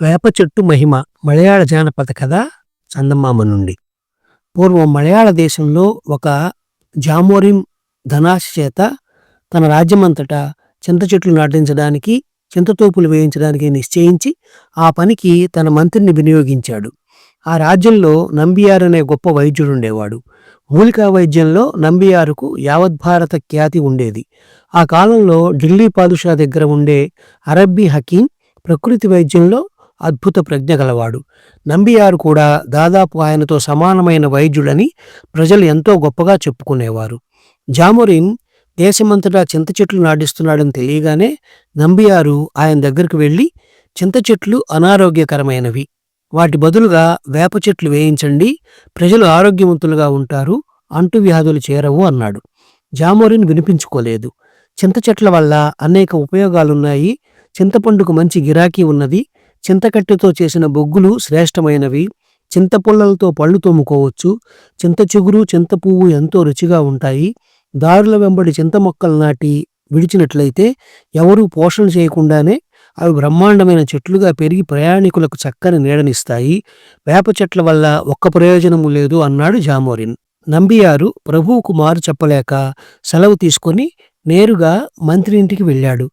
వేప చెట్టు మహిమ మలయాళ జానపద కథ చందమామ నుండి. పూర్వం మలయాళ దేశంలో ఒక జామోరిన్ ధనాశ చేత తన రాజ్యమంతటా చింత చెట్లు నాటించడానికి, చింతతోపులు వేయించడానికి నిశ్చయించి ఆ పనికి తన మంత్రిని వినియోగించాడు. ఆ రాజ్యంలో నంబియార్ అనే గొప్ప వైద్యుడుండేవాడు. మూలికా వైద్యంలో నంబియారుకు యావద్భారత ఖ్యాతి ఉండేది. ఆ కాలంలో ఢిల్లీ పాదుషా దగ్గర ఉండే అరబ్బీ హకీం ప్రకృతి వైద్యంలో అద్భుత ప్రజ్ఞ గలవాడు. నంబియారు కూడా దాదాపు ఆయనతో సమానమైన వైద్యుడని ప్రజలు ఎంతో గొప్పగా చెప్పుకునేవారు. జామోరిన్ దేశమంతటా చింత చెట్లు నాటిస్తున్నాడని తెలియగానే నంబియారు ఆయన దగ్గరకు వెళ్ళి, చింత చెట్లు అనారోగ్యకరమైనవి, వాటి బదులుగా వేప చెట్లు వేయించండి, ప్రజలు ఆరోగ్యవంతులుగా ఉంటారు, అంటువ్యాధులు చేరవు అన్నాడు. జామోరిన్ వినిపించుకోలేదు. చింత చెట్ల వల్ల అనేక ఉపయోగాలున్నాయి, చింతపండుకు మంచి గిరాకీ ఉన్నది, చింతకట్టెతో చేసిన బొగ్గులు శ్రేష్టమైనవి, చింతపుల్లలతో పళ్ళు తోముకోవచ్చు, చింత చిగురు చింత పువ్వు ఎంతో రుచిగా ఉంటాయి, దారుల వెంబడి చింత మొక్కలు నాటి విడిచినట్లయితే ఎవరూ పోషణ చేయకుండానే అవి బ్రహ్మాండమైన చెట్లుగా పెరిగి ప్రయాణికులకు చక్కని నీడనిస్తాయి, వేప చెట్ల వల్ల ఒక్క ప్రయోజనము లేదు అన్నాడు జామోరిన్. నంబియారు ప్రభువుకు మారు చెప్పలేక సెలవు తీసుకొని నేరుగా మంత్రి ఇంటికి వెళ్ళాడు.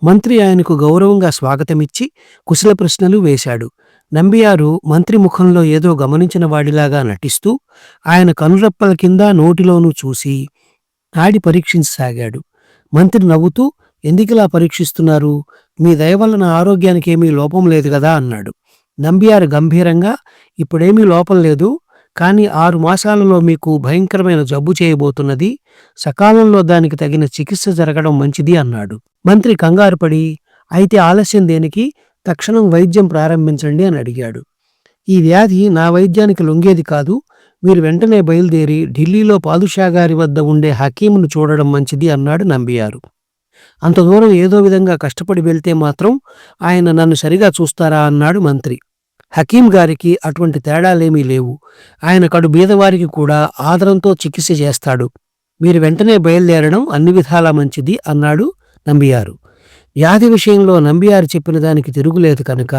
మంత్రి ఆయనకు గౌరవంగా స్వాగతమిచ్చి కుశల ప్రశ్నలు వేశాడు. నంబియారు మంత్రి ముఖంలో ఏదో గమనించిన వాడిలాగా నటిస్తూ ఆయన కనురెప్పల కింద నోటిలోనూ చూసి నాడి పరీక్షించసాగాడు. మంత్రి నవ్వుతూ, ఎందుకిలా పరీక్షిస్తున్నారు, మీ దయ వల్ల నా ఆరోగ్యానికి ఏమీ లోపం లేదు కదా అన్నాడు. నంబియారు గంభీరంగా, ఇప్పుడేమీ లోపం లేదు, కానీ 6 మాసాలలో మీకు భయంకరమైన జబ్బు చేయబోతున్నది, సకాలంలో దానికి తగిన చికిత్స జరగడం మంచిది అన్నాడు. మంత్రి కంగారుపడి, అయితే ఆలస్యం దేనికి, తక్షణం వైద్యం ప్రారంభించండి అని అడిగాడు. ఈ వ్యాధి నా వైద్యానికి లొంగేది కాదు, మీరు వెంటనే బయలుదేరి ఢిల్లీలో పాదుషా గారి వద్ద ఉండే హకీమును చూడడం మంచిది అన్నాడు నంబియారు. అంత దూరం ఏదో విధంగా కష్టపడి వెళ్తే మాత్రం ఆయన నన్ను సరిగా చూస్తారా అన్నాడు మంత్రి. హకీం గారికి అటువంటి తేడాలేమీ లేవు, ఆయన కడు బీదవారికి కూడా ఆదరంతో చికిత్స చేస్తాడు, మీరు వెంటనే బయలుదేరడం అన్ని విధాలా మంచిది అన్నాడు నంబియారు. వ్యాధి విషయంలో నంబియారు చెప్పిన దానికి తిరుగులేదు కనుక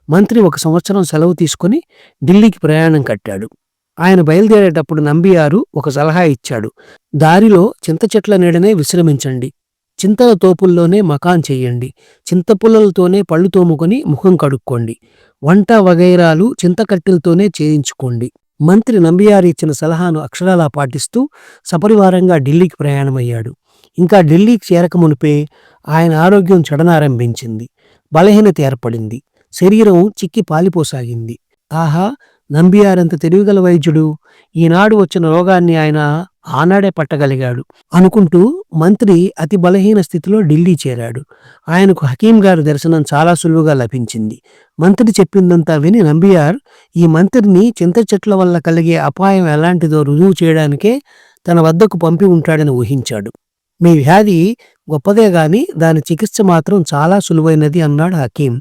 మంత్రి 1 సంవత్సరం సెలవు తీసుకుని ఢిల్లీకి ప్రయాణం కట్టాడు. ఆయన బయలుదేరేటప్పుడు నంబియారు ఒక సలహా ఇచ్చాడు. దారిలో చింత చెట్ల నీడనే విశ్రమించండి, చింతల తోపుల్లోనే మకాన్ చెయ్యండి, చింతపుల్లలతోనే పళ్ళు తోముకొని ముఖం కడుక్కోండి, వంట వగైరాలు చింతకట్టెలతోనే చేయించుకోండి. మంత్రి నంబియారు ఇచ్చిన సలహాను అక్షరాలా పాటిస్తూ సపరివారంగా ఢిల్లీకి ప్రయాణమయ్యాడు. ఇంకా ఢిల్లీకి చేరకమునిపే ఆయన ఆరోగ్యం చెడనారంభించింది, బలహీనత ఏర్పడింది, శరీరం చిక్కి పాలిపోసాగింది. ఆహా, నంబియారంత తెలివిగల వైద్యుడు, ఈనాడు వచ్చిన రోగాన్ని ఆయన ఆనాడే పట్టగలిగాడు అనుకుంటూ మంత్రి అతి బలహీన స్థితిలో ఢిల్లీ చేరాడు. ఆయనకు హకీం గారి దర్శనం చాలా సులువుగా లభించింది. మంత్రి చెప్పిందంతా విని నంబియార్ ఈ మంత్రిని చింత చెట్ల వల్ల కలిగే అపాయం ఎలాంటిదో రుజువు చేయడానికే తన వద్దకు పంపి ఉంటాడని ఊహించాడు. మీ వ్యాధి గొప్పదే గాని దాని చికిత్స మాత్రం చాలా సులువైనది అన్నాడు హకీం.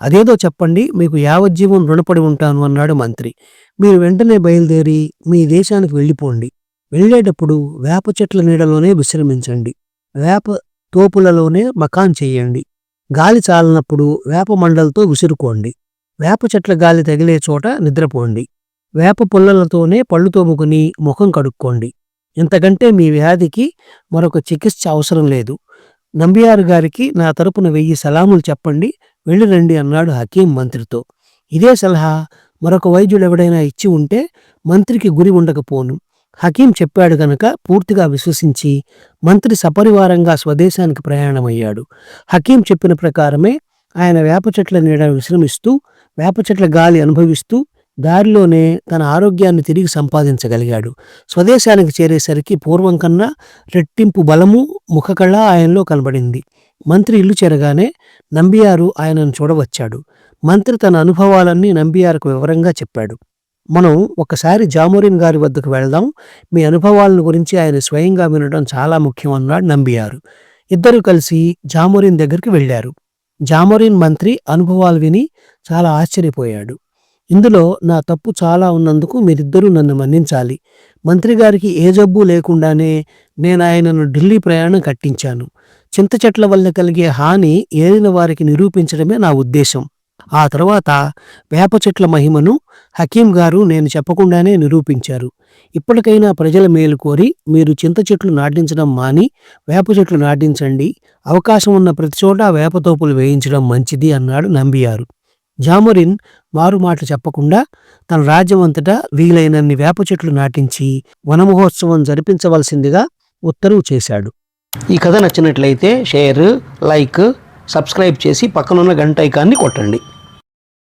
అదేదో చెప్పండి, మీకు యావజ్జీవం రుణపడి ఉంటాను అన్నాడు మంత్రి. మీరు వెంటనే బయలుదేరి మీ దేశానికి వెళ్ళిపోండి, వెళ్ళేటప్పుడు వేప చెట్ల నీడలోనే విశ్రమించండి, వేప తోపులలోనే మకాన్ చెయ్యండి, గాలి చాలనప్పుడు వేప మండలతో విసురుకోండి, వేప చెట్ల గాలి తగిలే చోట నిద్రపోండి, వేప పుల్లలతోనే పళ్ళు తోముకుని ముఖం కడుక్కోండి, ఇంతకంటే మీ వ్యాధికి మరొక చికిత్స అవసరం లేదు, నంబియారు గారికి నా తరపున 1000 సలాములు చెప్పండి, వెళ్ళిరండి అన్నాడు హకీం మంత్రితో. ఇదే సలహా మరొక వైద్యుడెవడైనా ఇచ్చి ఉంటే మంత్రికి గురి ఉండకపోను. హకీం చెప్పాడు గనక పూర్తిగా విశ్వసించి మంత్రి సపరివారంగా స్వదేశానికి ప్రయాణమయ్యాడు. హకీం చెప్పిన ప్రకారమే ఆయన వేప చెట్ల నీడ విశ్రమిస్తూ వేప చెట్ల గాలి అనుభవిస్తూ దారిలోనే తన ఆరోగ్యాన్ని తిరిగి సంపాదించగలిగాడు. స్వదేశానికి చేరేసరికి పూర్వం కన్నా రెట్టింపు బలము, ముఖకళ ఆయనలో కనబడింది. మంత్రి ఇల్లు చేరగానే నంబియారు ఆయనను చూడవచ్చాడు. మంత్రి తన అనుభవాలన్నీ నంబియారుకు వివరంగా చెప్పాడు. మనం ఒకసారి జామోరిన్ గారి వద్దకు వెళ్దాం, మీ అనుభవాలను గురించి ఆయన స్వయంగా వినడం చాలా ముఖ్యం అన్నాడు నంబియారు. ఇద్దరు కలిసి జామోరిన్ దగ్గరికి వెళ్లారు. జామోరిన్ మంత్రి అనుభవాలు విని చాలా ఆశ్చర్యపోయాడు. ఇందులో నా తప్పు చాలా ఉన్నందుకు మీరిద్దరూ నన్ను మన్నించాలి, మంత్రి గారికి ఏ జబ్బు లేకుండానే నేను ఆయనను ఢిల్లీ ప్రయాణం కట్టించాను, చింత చెట్ల వల్ల కలిగే హాని ఏలిన వారికి నిరూపించడమే నా ఉద్దేశం ఆ తర్వాత వేప చెట్ల మహిమను హకీం గారు నేను చెప్పకుండానే నిరూపించారు. ఇప్పటికైనా ప్రజల మేలు కోరి మీరు చింత చెట్లు నాటించడం మాని వేప చెట్లు నాటించండి. అవకాశం ఉన్న ప్రతి చోట వేప తోపులు వేయించడం మంచిది అన్నాడు నంబియారు. జామోరిన్ మారుమాట చెప్పకుండా తన రాజ్యమంతటా వీలైనన్ని వేప చెట్లు నాటించి వనమహోత్సవం జరిపించవలసిందిగా ఉత్తర్వు చేశాడు. ఈ కథ నచ్చినట్లయితే షేర్, లైక్, సబ్స్క్రైబ్ చేసి పక్కనున్న గంట ఐకాన్ని కొట్టండి.